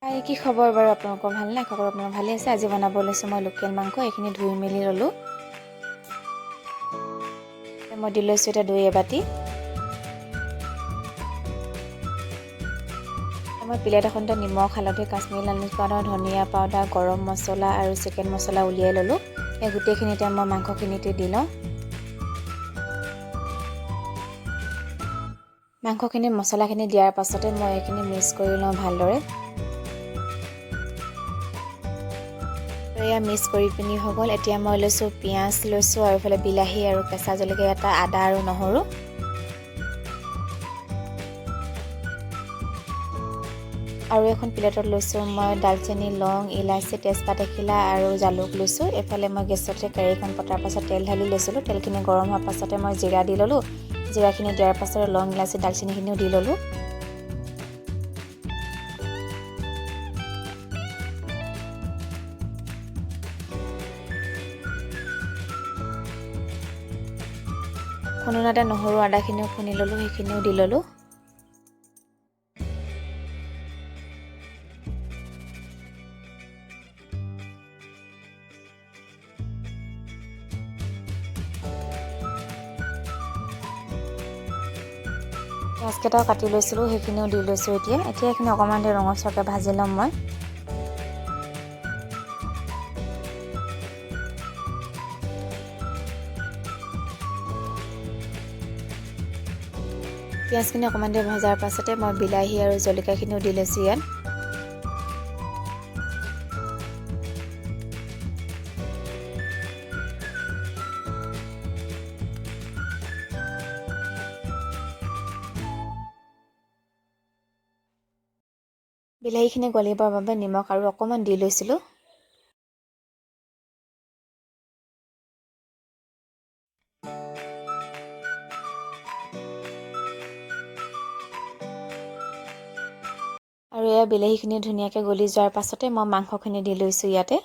হাই কি খবৰ বাৰু আপোনালোকৰ ভাল নে খবৰ আপোনাৰ ভালে আছে আজি বনাব লৈছোঁ মই লোকেল মাংস এইখিনি ধুই মেলি ল'লোঁ মই দি লৈছোঁ এটা দৈ এবাটি মই প্লেট এখনতে নিমখ হালধি কাশ্মীৰী লাল মিৰ্চ পাউডাৰ ধনিয়া পাউডাৰ গৰম মছলা আৰু চিকেন মছলা উলিয়াই ল'লোঁ এই গোটেইখিনিতে মই মাংসখিনিতে দি লওঁ মাংসখিনি মছলাখিনি দিয়াৰ পাছতে মই এইখিনি মিক্স কৰি লওঁ ভালদৰে এয়া মিক্স কৰি পিনি হৈ গ'ল এতিয়া মই লৈছোঁ পিঁয়াজ লৈছোঁ আৰু ইফালে বিলাহী আৰু কেঁচা জলকীয়া এটা আদা আৰু নহৰু আৰু এখন প্লেটত লৈছোঁ মই দালচেনি লং ইলাচি তেজপাত এখিলা আৰু জালুক লৈছোঁ এফালে মই গেছতে কেৰাহীখন পতাৰ পাছত তেল ঢালি লৈছিলোঁ তেলখিনি গৰম হোৱাৰ পাছতে মই জিৰা দি ল'লোঁ জিৰাখিনি দিয়াৰ পাছতে লং ইলাচি দালচেনিখিনিও দি ল'লোঁ খুন্দনাতে নহৰু আদাখিনিও খুন্দি ল'লোঁ সেইখিনিও দি ল'লোঁ পিঁয়াজকেইটাও কাটি লৈছিলোঁ সেইখিনিও দি লৈছোঁ এতিয়া এইখিনি অকণমান দেৰি ৰঙচুৱাকৈ ভাজি ল'ম মই পিঁয়াজখিনি অকণমান দেৰি ভজাৰ পাছতে মই বিলাহী আৰু জলকীয়াখিনিও দি লৈছোঁ ইয়াত বিলাহীখিনি গলিবৰ বাবে নিমখ আৰু অকণমান দি লৈছিলোঁ আৰু এয়া বিলাহীখিনি ধুনীয়াকৈ গলি যোৱাৰ পাছতে মই মাংসখিনি দি লৈছোঁ ইয়াতে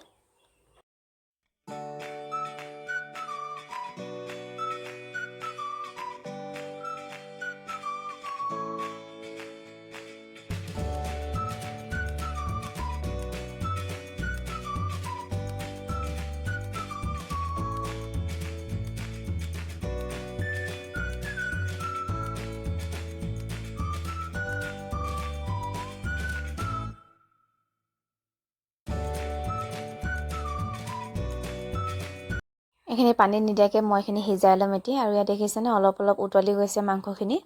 এইখিনি পানী নিদিয়াকৈ মই এইখিনি সিজাই ল'ম এতিয়া আৰু ইয়াত দেখিছেনে অলপ অলপ উতলি গৈছে মাংসখিনি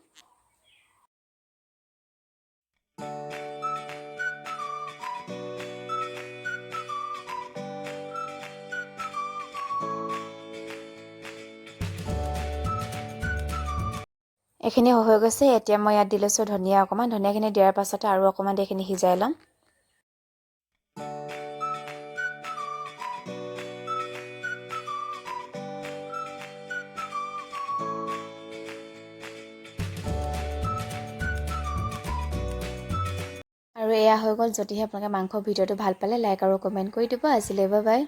এইখিনি হৈ গৈছে এতিয়া মই ইয়াত দি লৈছোঁ ধনিয়া অকণমান ধনিয়াখিনি দিয়াৰ পাছতে আৰু অকণমান এইখিনি সিজাই ল'ম আৰু এয়া হৈ গ'ল যদিহে আপোনালোকে মাংস ভিডিঅ'টো ভাল পালে লাইক আৰু কমেণ্ট কৰি দিব আজিলৈ বাই বাই